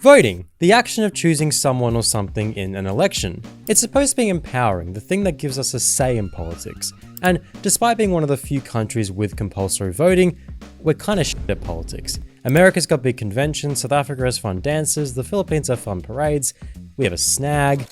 Voting, the action of choosing someone or something in an election. It's supposed to be empowering, the thing that gives us a say in politics. And despite being one of the few countries with compulsory voting, we're kind of shit at politics. America's got big conventions, South Africa has fun dances, the Philippines have fun parades, we have a snag.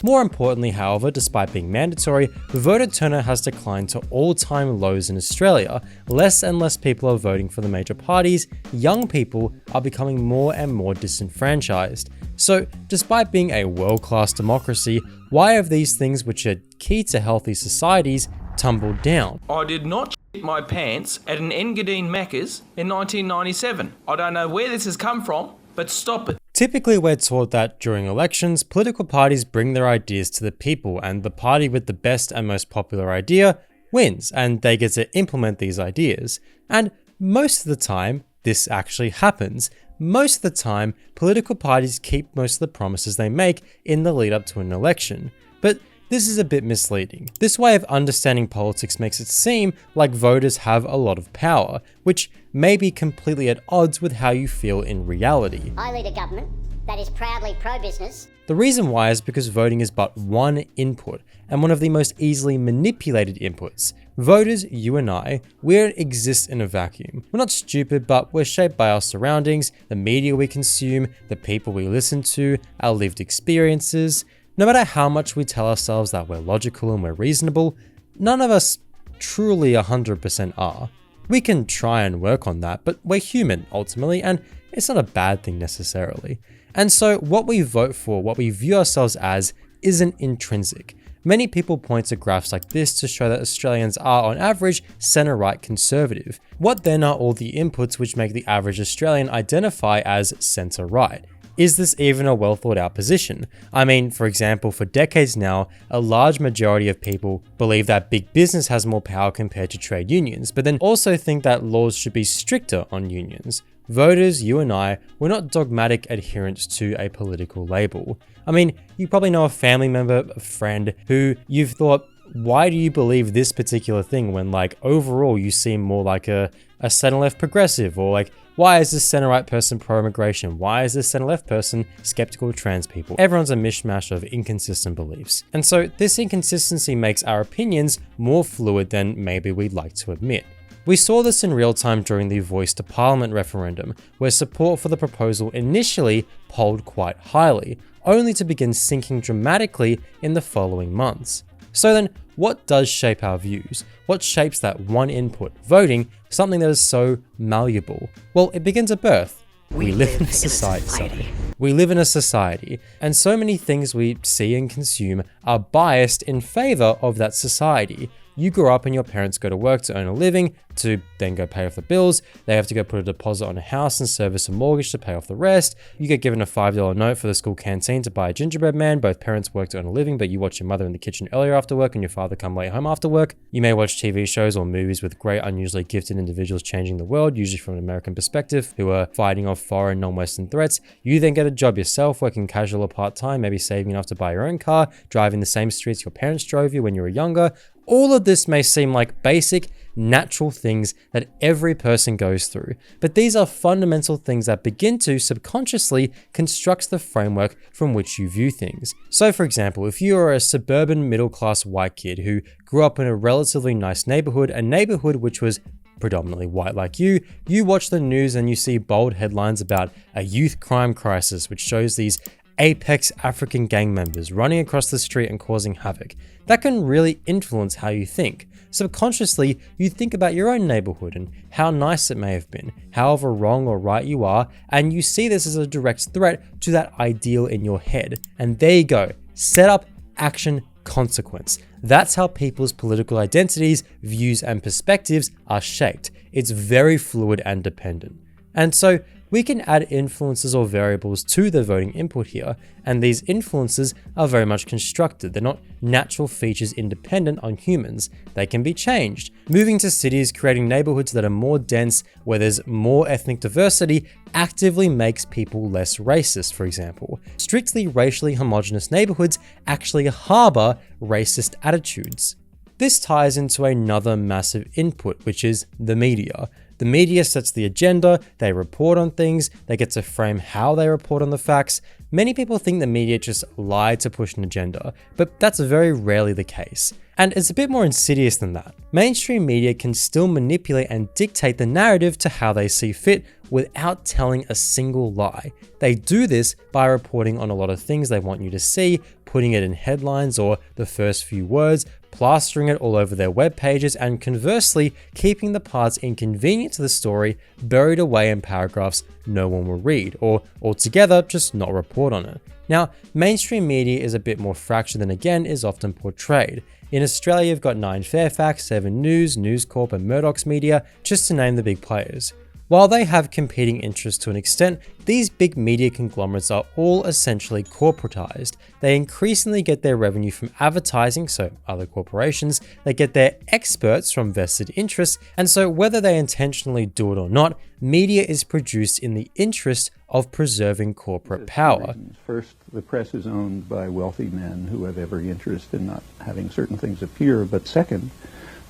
More importantly, however, despite being mandatory, voter turnout has declined to all-time lows in Australia. Less and less people are voting for the major parties, young people are becoming more and more disenfranchised. So, despite being a world-class democracy, why have these things which are key to healthy societies tumbled down? I did not shit my pants at an Engadine Macca's in 1997. I don't know where this has come from, but stop it. Typically, we're taught that during elections, political parties bring their ideas to the people, and the party with the best and most popular idea wins, and they get to implement these ideas. And most of the time, this actually happens. Most of the time, political parties keep most of the promises they make in the lead up to an election. But this is a bit misleading. This way of understanding politics makes it seem like voters have a lot of power, which may be completely at odds with how you feel in reality. I lead a government that is proudly pro-business. The reason why is because voting is but one input, and one of the most easily manipulated inputs. Voters, you and I, we don't exist in a vacuum. We're not stupid, but we're shaped by our surroundings, the media we consume, the people we listen to, our lived experiences. No matter how much we tell ourselves that we're logical and we're reasonable, none of us truly 100% are. We can try and work on that, but we're human ultimately, and it's not a bad thing necessarily. And so what we vote for, what we view ourselves as, isn't intrinsic. Many people point to graphs like this to show that Australians are on average centre-right conservative. What then are all the inputs which make the average Australian identify as centre-right? Is this even a well thought out position? I mean, for example, for decades now, a large majority of people believe that big business has more power compared to trade unions, but then also think that laws should be stricter on unions. Voters, you and I, we're not dogmatic adherents to a political label. I mean, you probably know a family member, a friend, who you've thought, why do you believe this particular thing when like overall you seem more like a centre-left progressive, or like, why is this centre-right person pro-immigration? Why is this centre-left person skeptical of trans people? Everyone's a mishmash of inconsistent beliefs. And so this inconsistency makes our opinions more fluid than maybe we'd like to admit. We saw this in real time during the Voice to Parliament referendum, where support for the proposal initially polled quite highly, only to begin sinking dramatically in the following months. So then, what does shape our views? What shapes that one input, voting, something that is so malleable? Well, it begins at birth. We live in a society. We live in a society, and so many things we see and consume are biased in favor of that society. You grow up and your parents go to work to earn a living, to then go pay off the bills. They have to go put a deposit on a house and service a mortgage to pay off the rest. You get given a $5 note for the school canteen to buy a gingerbread man. Both parents work to earn a living, but you watch your mother in the kitchen earlier after work and your father come late home after work. You may watch TV shows or movies with great, unusually gifted individuals changing the world, usually from an American perspective, who are fighting off foreign, non-Western threats. You then get a job yourself, working casual or part-time, maybe saving enough to buy your own car, driving the same streets your parents drove you when you were younger. All of this may seem like basic, natural things that every person goes through, but these are fundamental things that begin to subconsciously construct the framework from which you view things. So for example, if you are a suburban middle-class white kid who grew up in a relatively nice neighborhood, a neighborhood which was predominantly white like you watch the news and you see bold headlines about a youth crime crisis, which shows these apex African gang members running across the street and causing havoc. That can really influence how you think. Subconsciously, you think about your own neighborhood and how nice it may have been, however wrong or right you are, and you see this as a direct threat to that ideal in your head. And there you go. Set up, action, consequence. That's how people's political identities, views, and perspectives are shaped. It's very fluid and dependent. And so, we can add influences or variables to the voting input here, and these influences are very much constructed. They're not natural features independent on humans. They can be changed. Moving to cities, creating neighborhoods that are more dense, where there's more ethnic diversity, actively makes people less racist, for example. Strictly racially homogenous neighborhoods actually harbor racist attitudes. This ties into another massive input, which is the media. The media sets the agenda, they report on things, they get to frame how they report on the facts. Many people think the media just lie to push an agenda, but that's very rarely the case. And it's a bit more insidious than that. Mainstream media can still manipulate and dictate the narrative to how they see fit without telling a single lie. They do this by reporting on a lot of things they want you to see, putting it in headlines or the first few words, plastering it all over their web pages, and conversely, keeping the parts inconvenient to the story buried away in paragraphs no one will read, or altogether just not report on it. Now, mainstream media is a bit more fractured than again is often portrayed. In Australia, you've got 9 Fairfax, 7 News, News Corp, and Murdoch's Media, just to name the big players. While they have competing interests to an extent, these big media conglomerates are all essentially corporatized. They increasingly get their revenue from advertising, so other corporations, they get their experts from vested interests, and so whether they intentionally do it or not, media is produced in the interest of preserving corporate power. First, the press is owned by wealthy men who have every interest in not having certain things appear, but second,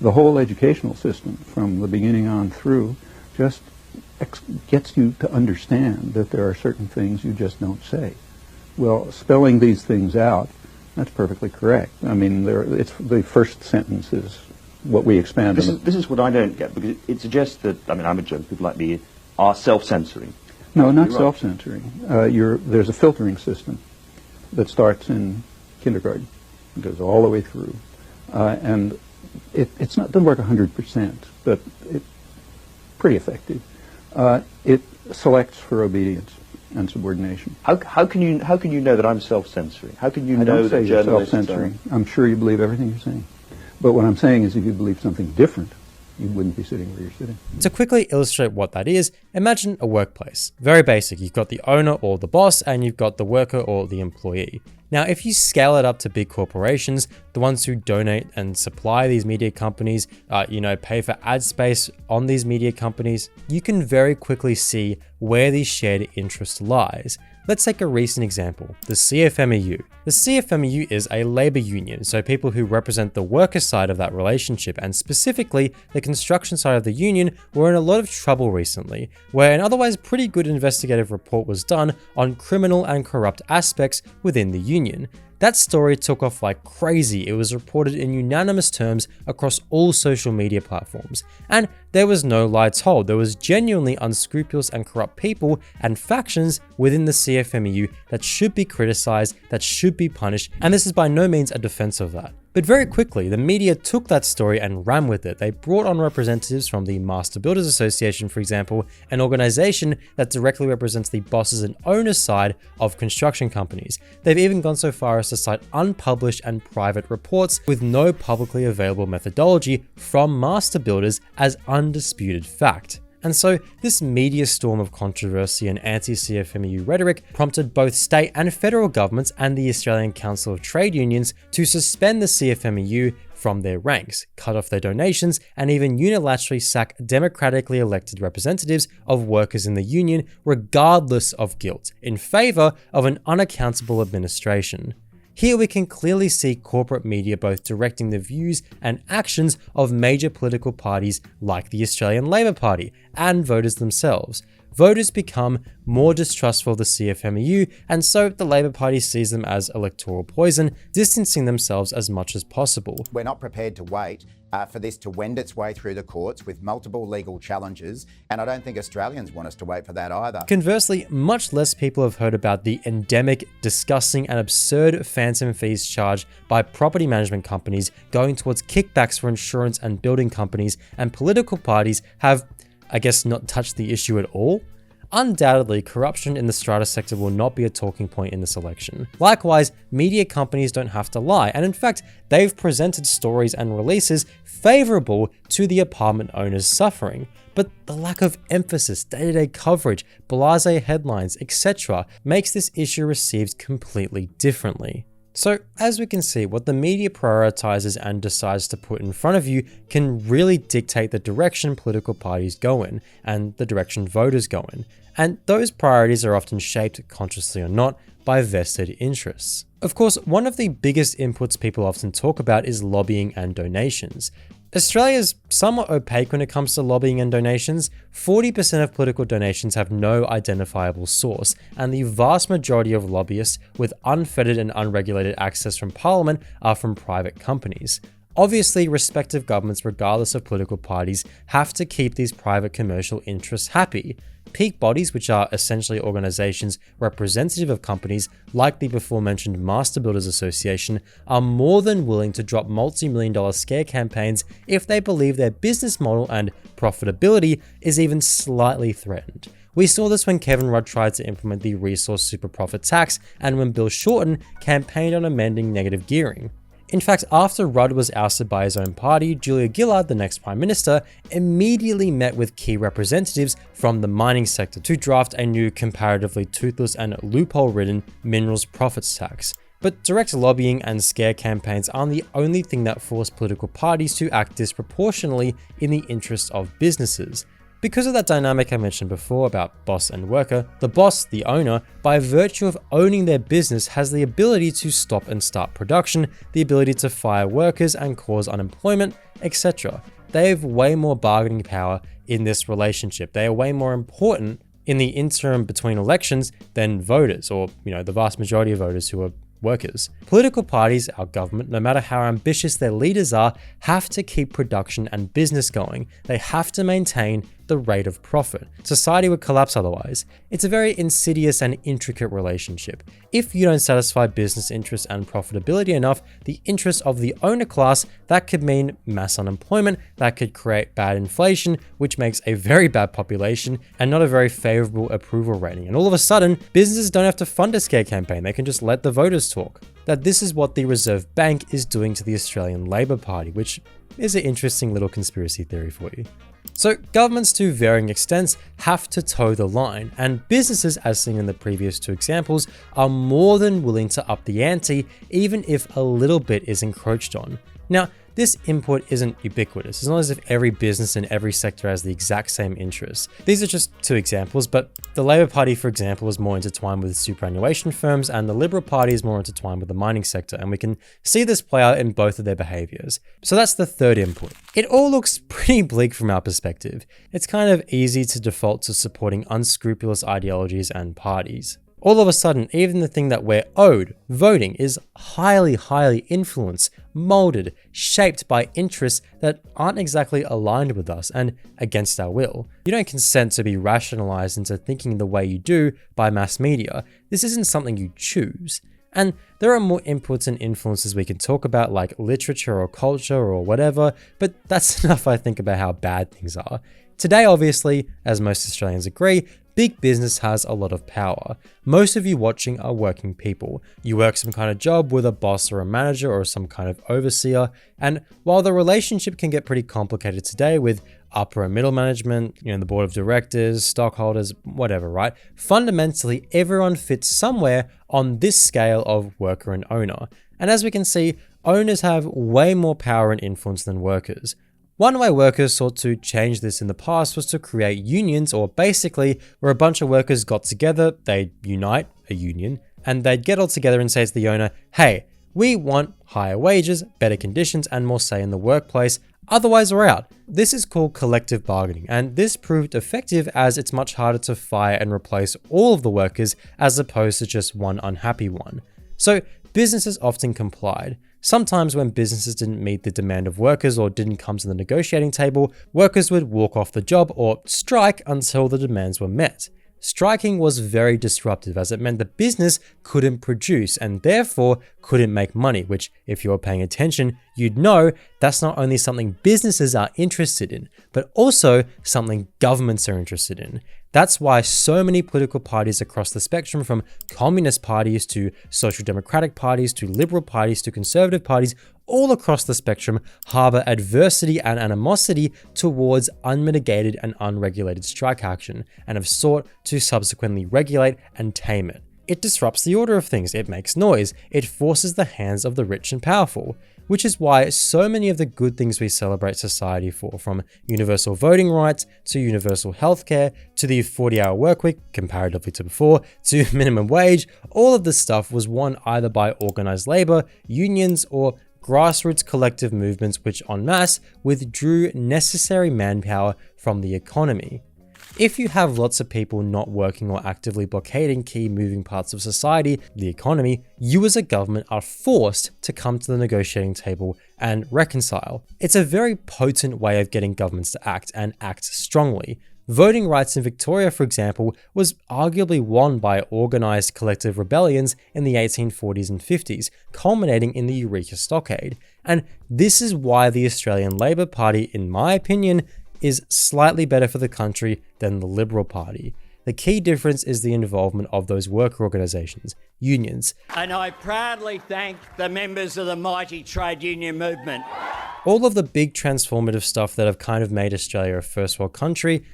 the whole educational system from the beginning on through just gets you to understand that there are certain things you just don't say. Well, spelling these things out, that's perfectly correct. I mean, it's the first sentence is what we expand on. This is what I don't get, because it suggests that, I mean, I'm a joke, people like me are self-censoring. No, not self-censoring. There's a filtering system that starts in kindergarten and goes all the way through. And doesn't work 100%, but it's pretty effective. It selects for obedience and subordination. How can you know that I'm self-censoring? How can you know that you're journalists self-censoring. I'm sure you believe everything you're saying. But what I'm saying is if you believe something different, you wouldn't be sitting where you're sitting. To quickly illustrate what that is, imagine a workplace. Very basic. You've got the owner or the boss, and you've got the worker or the employee. Now, if you scale it up to big corporations, the ones who donate and supply these media companies, pay for ad space on these media companies, you can very quickly see where the shared interest lies. Let's take a recent example, the CFMEU. The CFMEU is a labor union, so people who represent the worker side of that relationship, and specifically the construction side of the union, were in a lot of trouble recently, where an otherwise pretty good investigative report was done on criminal and corrupt aspects within the union. That story took off like crazy. It was reported in unanimous terms across all social media platforms. And there was no lie told. There was genuinely unscrupulous and corrupt people and factions within the CFMEU that should be criticized, that should be punished, and this is by no means a defense of that. But very quickly, the media took that story and ran with it. They brought on representatives from the Master Builders Association, for example, an organization that directly represents the bosses and owners side of construction companies. They've even gone so far as to cite unpublished and private reports with no publicly available methodology from master builders as undisputed fact. And so this media storm of controversy and anti-CFMEU rhetoric prompted both state and federal governments and the Australian Council of Trade Unions to suspend the CFMEU from their ranks, cut off their donations, and even unilaterally sack democratically elected representatives of workers in the union regardless of guilt, in favour of an unaccountable administration. Here we can clearly see corporate media both directing the views and actions of major political parties like the Australian Labor Party and voters themselves. Voters become more distrustful of the CFMEU, and so the Labor Party sees them as electoral poison, distancing themselves as much as possible. We're not prepared to wait for this to wend its way through the courts with multiple legal challenges, and I don't think Australians want us to wait for that either. Conversely, much less people have heard about the endemic, disgusting, and absurd phantom fees charged by property management companies going towards kickbacks for insurance and building companies, and political parties have, I guess, not touched the issue at all. Undoubtedly, corruption in the strata sector will not be a talking point in this election. Likewise, media companies don't have to lie, and in fact, they've presented stories and releases favourable to the apartment owners suffering. But the lack of emphasis, day-to-day coverage, blasé headlines, etc. makes this issue received completely differently. So, as we can see, what the media prioritizes and decides to put in front of you can really dictate the direction political parties go in and the direction voters go in. And those priorities are often shaped, consciously or not, by vested interests. Of course, one of the biggest inputs people often talk about is lobbying and donations. Australia is somewhat opaque when it comes to lobbying and donations. 40% of political donations have no identifiable source, and the vast majority of lobbyists with unfettered and unregulated access from Parliament are from private companies. Obviously, respective governments, regardless of political parties, have to keep these private commercial interests happy. Peak bodies, which are essentially organizations representative of companies like the before-mentioned Master Builders Association, are more than willing to drop multi-million-dollar scare campaigns if they believe their business model and profitability is even slightly threatened. We saw this when Kevin Rudd tried to implement the resource super profit tax and when Bill Shorten campaigned on amending negative gearing. In fact, after Rudd was ousted by his own party, Julia Gillard, the next Prime Minister, immediately met with key representatives from the mining sector to draft a new comparatively toothless and loophole-ridden minerals profits tax. But direct lobbying and scare campaigns aren't the only thing that force political parties to act disproportionately in the interest of businesses. Because of that dynamic I mentioned before about boss and worker, the boss, the owner, by virtue of owning their business has the ability to stop and start production, the ability to fire workers and cause unemployment, etc. They have way more bargaining power in this relationship. They are way more important in the interim between elections than voters, or the vast majority of voters who are workers. Political parties, our government, no matter how ambitious their leaders are, have to keep production and business going. They have to maintain the rate of profit. Society would collapse otherwise. It's a very insidious and intricate relationship. If you don't satisfy business interests and profitability enough, the interests of the owner class, that could mean mass unemployment, that could create bad inflation, which makes a very bad population and not a very favorable approval rating. And all of a sudden, businesses don't have to fund a scare campaign. They can just let the voters talk. That this is what the Reserve Bank is doing to the Australian Labor Party, which is an interesting little conspiracy theory for you. So governments to varying extents have to toe the line, and businesses, as seen in the previous two examples, are more than willing to up the ante even if a little bit is encroached on. Now, this input isn't ubiquitous. It's not as if every business in every sector has the exact same interests. These are just two examples, but the Labor Party, for example, is more intertwined with superannuation firms, and the Liberal Party is more intertwined with the mining sector, and we can see this play out in both of their behaviors. So that's the third input. It all looks pretty bleak from our perspective. It's kind of easy to default to supporting unscrupulous ideologies and parties. All of a sudden, even the thing that we're owed, voting, is highly influenced, molded, shaped by interests that aren't exactly aligned with us and against our will. You don't consent to be rationalized into thinking the way you do by mass media. This isn't something you choose. And there are more inputs and influences we can talk about, like literature or culture or whatever, but that's enough, I think, about how bad things are. Today, obviously, as most Australians agree, big business has a lot of power. Most of you watching are working people. You work some kind of job with a boss or a manager or some kind of overseer. And while the relationship can get pretty complicated today with upper and middle management, the board of directors, stockholders, whatever, right? Fundamentally, everyone fits somewhere on this scale of worker and owner. And as we can see, owners have way more power and influence than workers. One way workers sought to change this in the past was to create unions, or basically where a bunch of workers got together, they'd unite, a union, and they'd get all together and say to the owner, hey, we want higher wages, better conditions, and more say in the workplace, otherwise we're out. This is called collective bargaining, and this proved effective as it's much harder to fire and replace all of the workers as opposed to just one unhappy one. So businesses often complied. Sometimes when businesses didn't meet the demand of workers or didn't come to the negotiating table, workers would walk off the job or strike until the demands were met. Striking was very disruptive as it meant the business couldn't produce and therefore couldn't make money, which if you were paying attention, you'd know that's not only something businesses are interested in, but also something governments are interested in. That's why so many political parties across the spectrum, from communist parties to social democratic parties to liberal parties to conservative parties, all across the spectrum harbor adversity and animosity towards unmitigated and unregulated strike action and have sought to subsequently regulate and tame it. It disrupts the order of things, it makes noise, it forces the hands of the rich and powerful, which is why so many of the good things we celebrate society for, from universal voting rights to universal healthcare to the 40-hour workweek, comparatively to before, to minimum wage, all of this stuff was won either by organized labor, unions, or grassroots collective movements which en masse withdrew necessary manpower from the economy. If you have lots of people not working or actively blockading key moving parts of society, the economy, you as a government are forced to come to the negotiating table and reconcile. It's a very potent way of getting governments to act, and act strongly. Voting rights in Victoria, for example, was arguably won by organised collective rebellions in the 1840s and 50s, culminating in the Eureka Stockade. And this is why the Australian Labor Party, in my opinion, is slightly better for the country than the Liberal Party. The key difference is the involvement of those worker organisations, unions. And I proudly thank the members of the mighty trade union movement. All of the big transformative stuff that have kind of made Australia a first world country,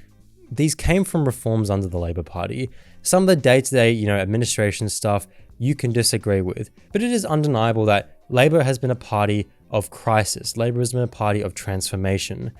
these came from reforms under the Labor Party. Some of the day-to-day, administration stuff you can disagree with, but it is undeniable that Labor has been a party of crisis. Labor has been a party of transformation.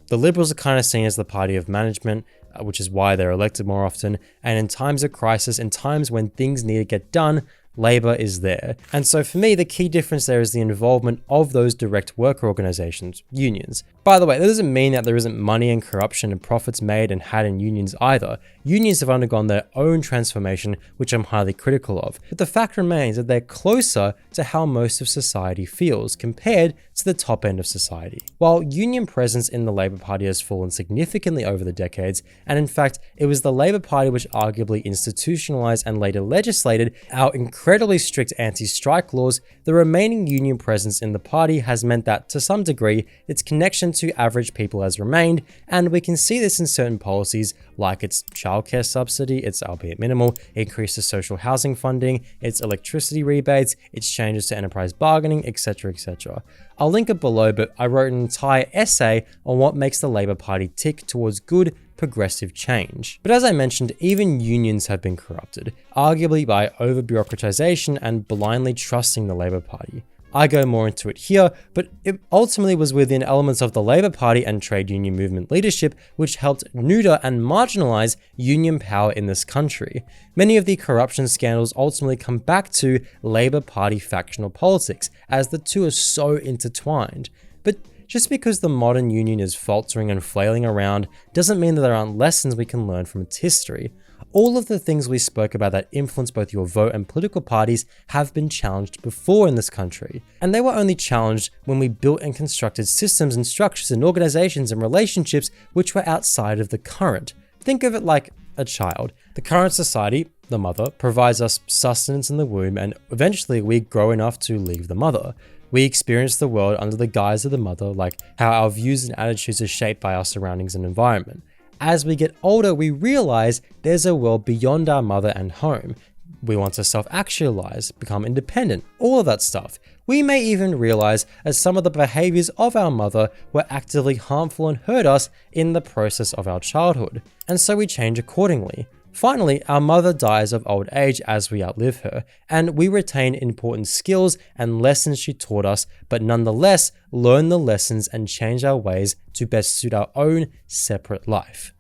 The Liberals are kind of seen as the party of management, which is why they're elected more often, and in times of crisis, in times when things need to get done, Labor is there. And so for me, the key difference there is the involvement of those direct worker organisations, unions. By the way, that doesn't mean that there isn't money and corruption and profits made and had in unions either. Unions have undergone their own transformation, which I'm highly critical of. But the fact remains that they're closer to how most of society feels compared to the top end of society. While union presence in the Labor Party has fallen significantly over the decades, and in fact, it was the Labor Party which arguably institutionalised and later legislated our incredibly strict anti-strike laws, the remaining union presence in the party has meant that, to some degree, its connection to average people has remained, and we can see this in certain policies like its childcare subsidy, its albeit minimal, increase to social housing funding, its electricity rebates, its changes to enterprise bargaining, etc, etc. I'll link it below, but I wrote an entire essay on what makes the Labor Party tick towards good, progressive change. But as I mentioned, even unions have been corrupted, arguably by over-bureaucratization and blindly trusting the Labor Party. I go more into it here, but it ultimately was within elements of the Labor Party and trade union movement leadership which helped neuter and marginalize union power in this country. Many of the corruption scandals ultimately come back to Labor Party factional politics, as the two are so intertwined. But just because the modern union is faltering and flailing around doesn't mean that there aren't lessons we can learn from its history. All of the things we spoke about that influence both your vote and political parties have been challenged before in this country. And they were only challenged when we built and constructed systems and structures and organizations and relationships which were outside of the current. Think of it like a child. The current society, the mother, provides us sustenance in the womb, and eventually we grow enough to leave the mother. We experience the world under the guise of the mother, like how our views and attitudes are shaped by our surroundings and environment. As we get older, we realize there's a world beyond our mother and home. We want to self-actualize, become independent, all of that stuff. We may even realize that some of the behaviors of our mother were actively harmful and hurt us in the process of our childhood, and so we change accordingly. Finally, our mother dies of old age as we outlive her, and we retain important skills and lessons she taught us, but nonetheless learn the lessons and change our ways to best suit our own separate life.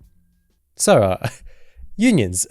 So, unions.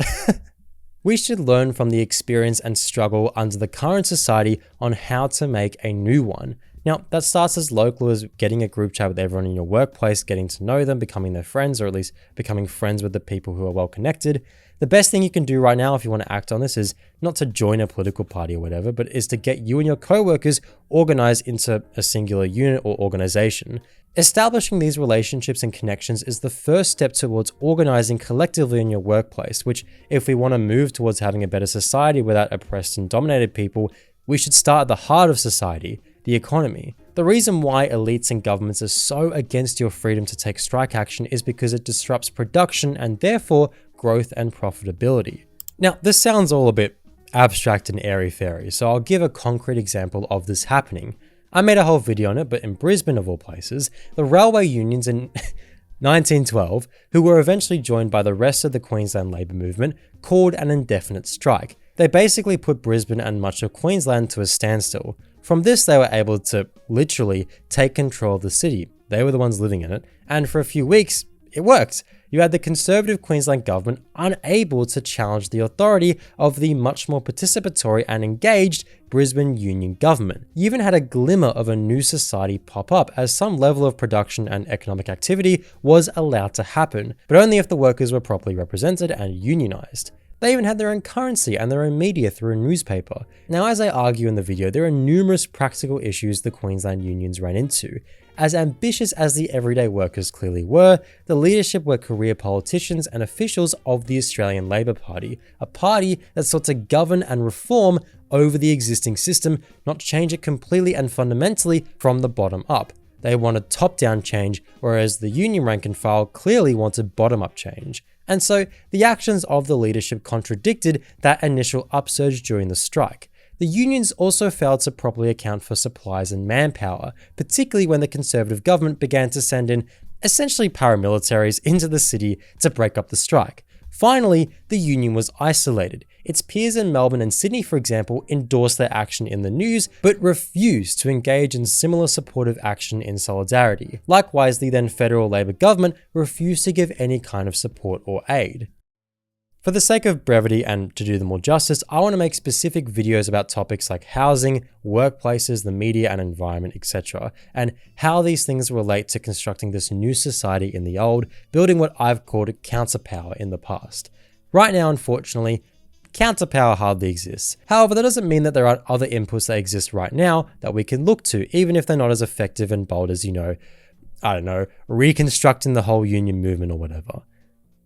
We should learn from the experience and struggle under the current society on how to make a new one. Now, that starts as local as getting a group chat with everyone in your workplace, getting to know them, becoming their friends, or at least becoming friends with the people who are well connected. The best thing you can do right now if you want to act on this is not to join a political party or whatever, but is to get you and your co-workers organized into a singular unit or organization. Establishing these relationships and connections is the first step towards organizing collectively in your workplace, which, if we want to move towards having a better society without oppressed and dominated people, we should start at the heart of society, the economy. The reason why elites and governments are so against your freedom to take strike action is because it disrupts production and therefore growth and profitability. Now, this sounds all a bit abstract and airy-fairy, so I'll give a concrete example of this happening. I made a whole video on it, but in Brisbane of all places, the railway unions in 1912, who were eventually joined by the rest of the Queensland Labour movement, called an indefinite strike. They basically put Brisbane and much of Queensland to a standstill. From this, they were able to literally take control of the city. They were the ones living in it, and for a few weeks, it worked. you had the Conservative Queensland government unable to challenge the authority of the much more participatory and engaged Brisbane Union government. You even had a glimmer of a new society pop up as some level of production and economic activity was allowed to happen, but only if the workers were properly represented and unionised. They even had their own currency and their own media through a newspaper. Now, as I argue in the video, there are numerous practical issues the Queensland unions ran into. As ambitious as the everyday workers clearly were, the leadership were career politicians and officials of the Australian Labor Party, a party that sought to govern and reform over the existing system, not change it completely and fundamentally from the bottom up. They wanted top-down change, whereas the union rank and file clearly wanted bottom-up change. And so the actions of the leadership contradicted that initial upsurge during the strike. The unions also failed to properly account for supplies and manpower, particularly when the Conservative government began to send in essentially paramilitaries into the city to break up the strike. Finally, the union was isolated. Its peers in Melbourne and Sydney, for example, endorsed their action in the news, but refused to engage in similar supportive action in solidarity. Likewise, the then federal Labor government refused to give any kind of support or aid. For the sake of brevity and to do them more justice, I want to make specific videos about topics like housing, workplaces, the media and environment, etc., and how these things relate to constructing this new society in the old, building what I've called counterpower in the past. Right now, unfortunately, counterpower hardly exists. However, that doesn't mean that there aren't other inputs that exist right now that we can look to, even if they're not as effective and bold as, reconstructing the whole union movement or whatever.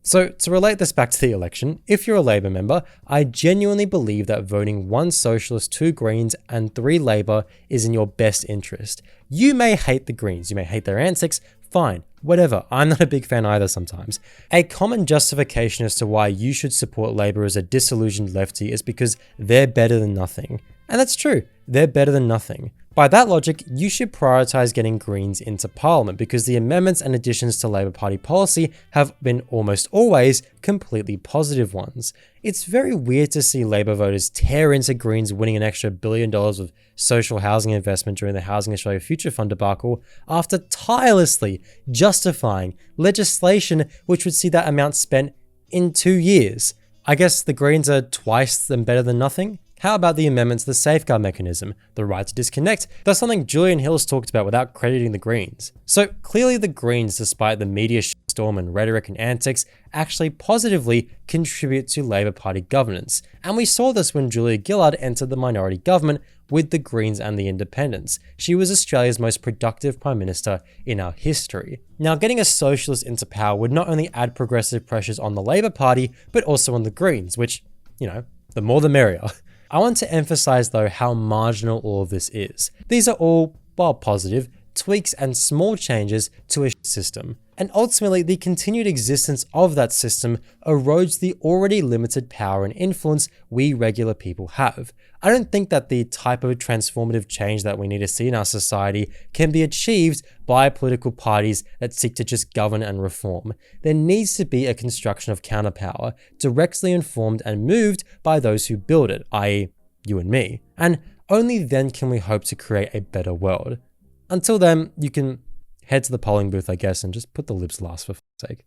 So to relate this back to the election, if you're a Labor member, I genuinely believe that voting 1 Socialist, 2 Greens and 3 Labor is in your best interest. You may hate the Greens, you may hate their antics, fine, whatever, I'm not a big fan either sometimes. A common justification as to why you should support Labor as a disillusioned lefty is because they're better than nothing. And that's true, they're better than nothing. By that logic, you should prioritise getting Greens into Parliament because the amendments and additions to Labor Party policy have been almost always completely positive ones. It's very weird to see Labor voters tear into Greens winning an extra $1 billion of social housing investment during the Housing Australia Future Fund debacle after tirelessly justifying legislation which would see that amount spent in 2 years. I guess the Greens are twice better than nothing? How about the amendments to the safeguard mechanism, the right to disconnect? That's something Julian Hills talked about without crediting the Greens. So clearly the Greens, despite the media shitstorm and rhetoric and antics, actually positively contribute to Labor Party governance. And we saw this when Julia Gillard entered the minority government with the Greens and the Independents. She was Australia's most productive Prime Minister in our history. Now, getting a socialist into power would not only add progressive pressures on the Labor Party, but also on the Greens, which, the more the merrier. I want to emphasize though how marginal all of this is. These are all, while positive, tweaks and small changes to a system. And ultimately, the continued existence of that system erodes the already limited power and influence we regular people have. I don't think that the type of transformative change that we need to see in our society can be achieved by political parties that seek to just govern and reform. There needs to be a construction of counterpower, directly informed and moved by those who build it, i.e. you and me. And only then can we hope to create a better world. Until then, you can head to the polling booth, I guess, and just put the libs last for fuck's sake.